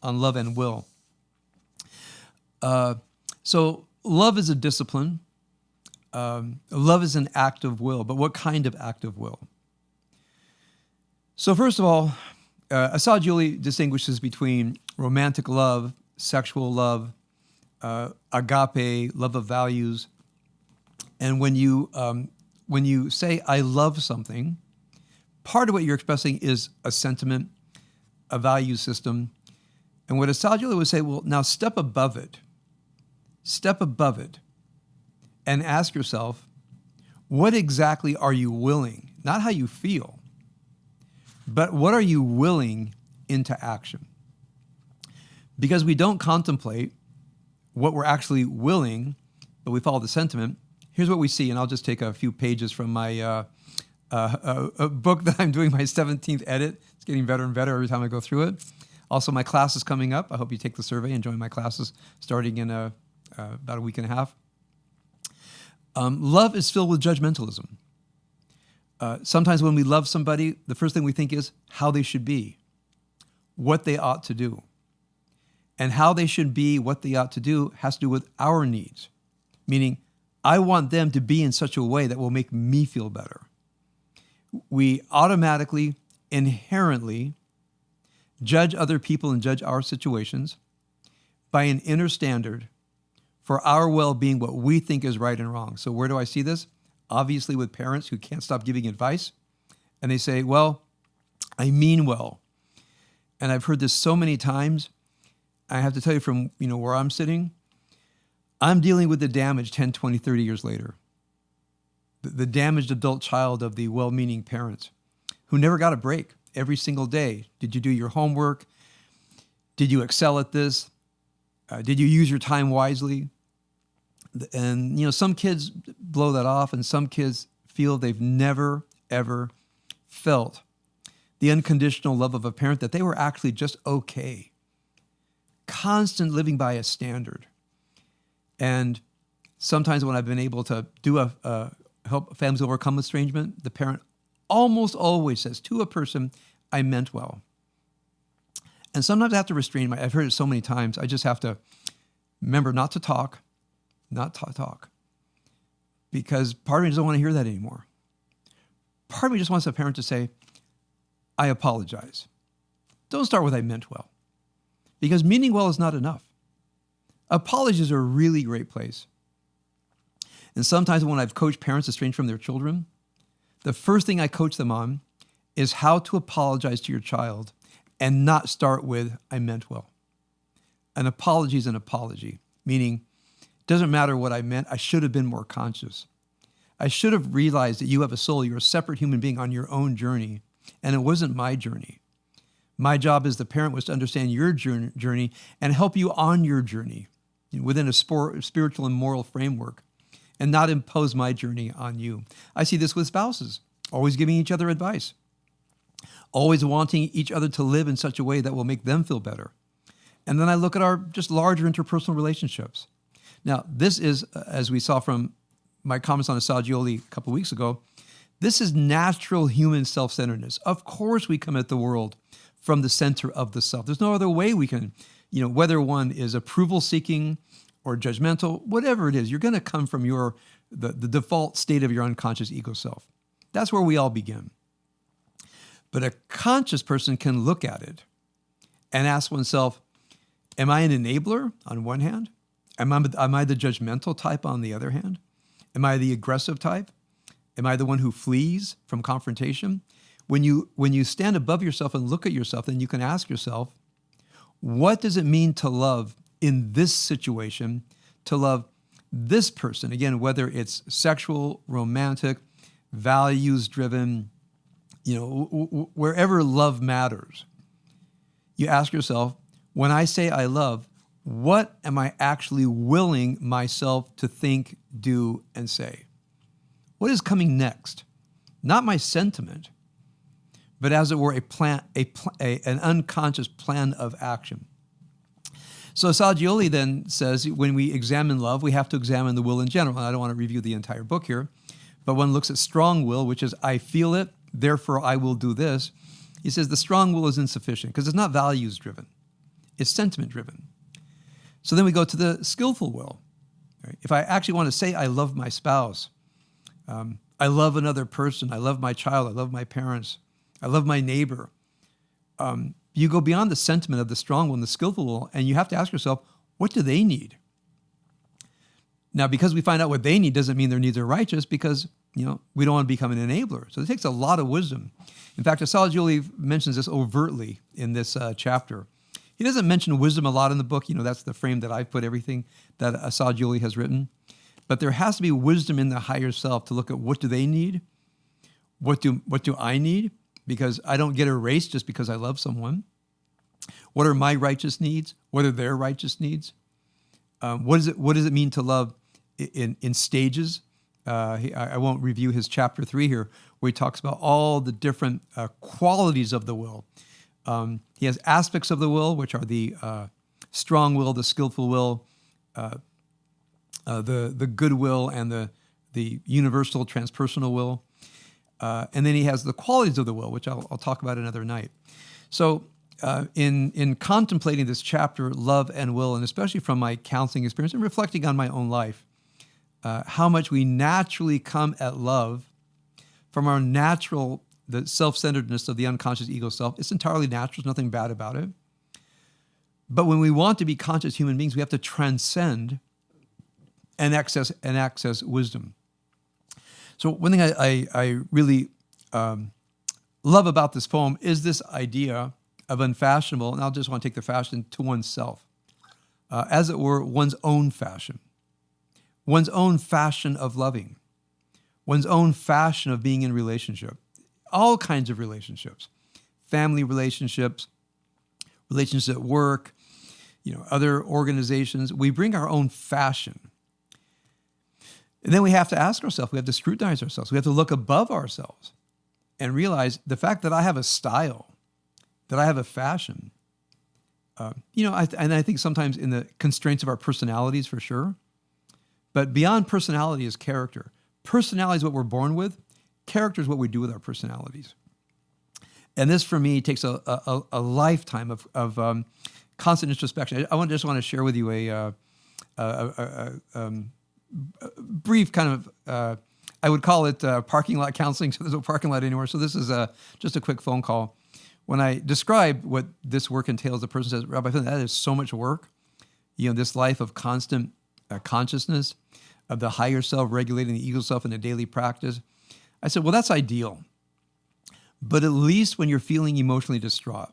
on love and will. So love is a discipline. Love is an act of will, but what kind of act of will? So first of all, Assagioli distinguishes between romantic love, sexual love, agape, love of values. And when you say, I love something, part of what you're expressing is a sentiment, a value system. And what Assagioli would say, well, now step above it, and ask yourself, what exactly are you willing? Not how you feel, but what are you willing into action? Because we don't contemplate what we're actually willing, but we follow the sentiment. Here's what we see, and I'll just take a few pages from my a book that I'm doing my 17th edit. It's getting better and better every time I go through it. Also, my class is coming up. I hope you take the survey and join my classes starting in about a week and a half. Love is filled with judgmentalism. Sometimes when we love somebody, the first thing we think is how they should be, what they ought to do. And how they should be, what they ought to do, has to do with our needs. Meaning, I want them to be in such a way that will make me feel better. We automatically, inherently judge other people and judge our situations by an inner standard for our well-being, what we think is right and wrong. So where do I see this? Obviously with parents who can't stop giving advice. And they say, well, I mean well. And I've heard this so many times. I have to tell you from where I'm sitting, I'm dealing with the damage 10, 20, 30 years later. The damaged adult child of the well-meaning parents who never got a break every single day. Did you do your homework? Did you excel at this? Did you use your time wisely? And, some kids blow that off, and some kids feel they've never, ever felt the unconditional love of a parent, that they were actually just okay. Constant living by a standard. And sometimes when I've been able to do help families overcome estrangement, the parent almost always says to a person, I meant well. And sometimes I have to restrain I've heard it so many times, I just have to remember not to talk. Because part of me doesn't want to hear that anymore. Part of me just wants a parent to say, I apologize. Don't start with I meant well. Because meaning well is not enough. Apologies are a really great place. And sometimes when I've coached parents estranged from their children, the first thing I coach them on is how to apologize to your child and not start with, I meant well. An apology is an apology, meaning it doesn't matter what I meant, I should have been more conscious. I should have realized that you have a soul, you're a separate human being on your own journey, and it wasn't my journey. My job as the parent was to understand your journey and help you on your journey within a spiritual and moral framework, and not impose my journey on you. I see this with spouses, always giving each other advice, always wanting each other to live in such a way that will make them feel better. And then I look at our just larger interpersonal relationships. Now, this is, as we saw from my comments on Assagioli a couple of weeks ago, this is natural human self-centeredness. Of course we come at the world from the center of the self. There's no other way we can, whether one is approval-seeking or judgmental, whatever it is, you're going to come from the default state of your unconscious ego self. That's where we all begin. But a conscious person can look at it and ask oneself, am I an enabler on one hand? Am I the judgmental type on the other hand? Am I the aggressive type? Am I the one who flees from confrontation? When you stand above yourself and look at yourself, then you can ask yourself, what does it mean to love in this situation, to love this person? Again, whether it's sexual, romantic, values-driven, wherever love matters. You ask yourself, when I say I love, what am I actually willing myself to think, do, and say? What is coming next? Not my sentiment, but as it were, an unconscious plan of action. So Assagioli then says, when we examine love, we have to examine the will in general. And I don't want to review the entire book here, but one looks at strong will, which is, I feel it, therefore I will do this. He says the strong will is insufficient because it's not values driven. It's sentiment-driven. So then we go to the skillful will. Right? If I actually want to say I love my spouse, I love another person, I love my child, I love my parents, I love my neighbor, you go beyond the sentiment of the strong will and the skillful will, and you have to ask yourself, what do they need? Now, because we find out what they need doesn't mean their needs are righteous, because we don't want to become an enabler. So it takes a lot of wisdom. In fact, Assaad mentions this overtly in this chapter. He doesn't mention wisdom a lot in the book. That's the frame that I've put everything that Assaad has written. But there has to be wisdom in the higher self to look at what do they need? What do I need? Because I don't get erased just because I love someone. What are my righteous needs? What are their righteous needs? What does it mean to love in stages? I won't review his chapter 3 here, where he talks about all the different qualities of the will. He has aspects of the will, which are the strong will, the skillful will, the good will, and the universal transpersonal will. And then he has the qualities of the will, which I'll talk about another night. So in contemplating this chapter, love and will, and especially from my counseling experience and reflecting on my own life, how much we naturally come at love from our natural, the self-centeredness of the unconscious ego self. It's entirely natural. There's nothing bad about it. But when we want to be conscious human beings, we have to transcend and access wisdom. So one thing I really love about this poem is this idea of unfashionable, and I'll just want to take the fashion to oneself, as it were, one's own fashion of loving, one's own fashion of being in relationship, all kinds of relationships, family relationships, relationships at work, other organizations. We bring our own fashion. And then we have to ask ourselves, we have to scrutinize ourselves, we have to look above ourselves and realize the fact that I have a style, that I have a fashion, and I think sometimes in the constraints of our personalities for sure, but beyond personality is character. Personality is what we're born with. Character is what we do with our personalities. And this, for me, takes a lifetime of constant introspection. I just want to share with you a brief kind of, I would call it parking lot counseling, so there's no parking lot anymore. So this is just a quick phone call. When I describe what this work entails, the person says, Rabbi Finley, that is so much work. This life of constant consciousness, of the higher self regulating the ego self in a daily practice. I said, well, that's ideal. But at least when you're feeling emotionally distraught,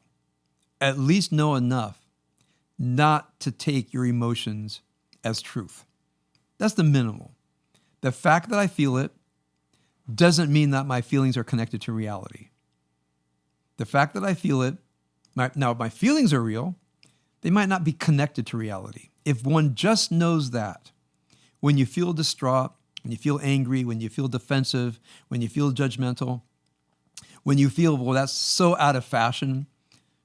at least know enough not to take your emotions as truth. That's the minimal. The fact that I feel it doesn't mean that my feelings are connected to reality. The fact that I feel it, now if my feelings are real, they might not be connected to reality. If one just knows that, when you feel distraught, when you feel angry, when you feel defensive, when you feel judgmental, when you feel, well, that's so out of fashion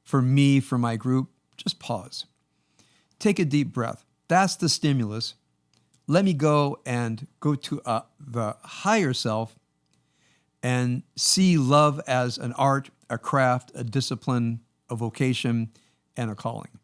for me, for my group, just pause. Take a deep breath. That's the stimulus. Let me go to the higher self and see love as an art, a craft, a discipline, a vocation, and a calling.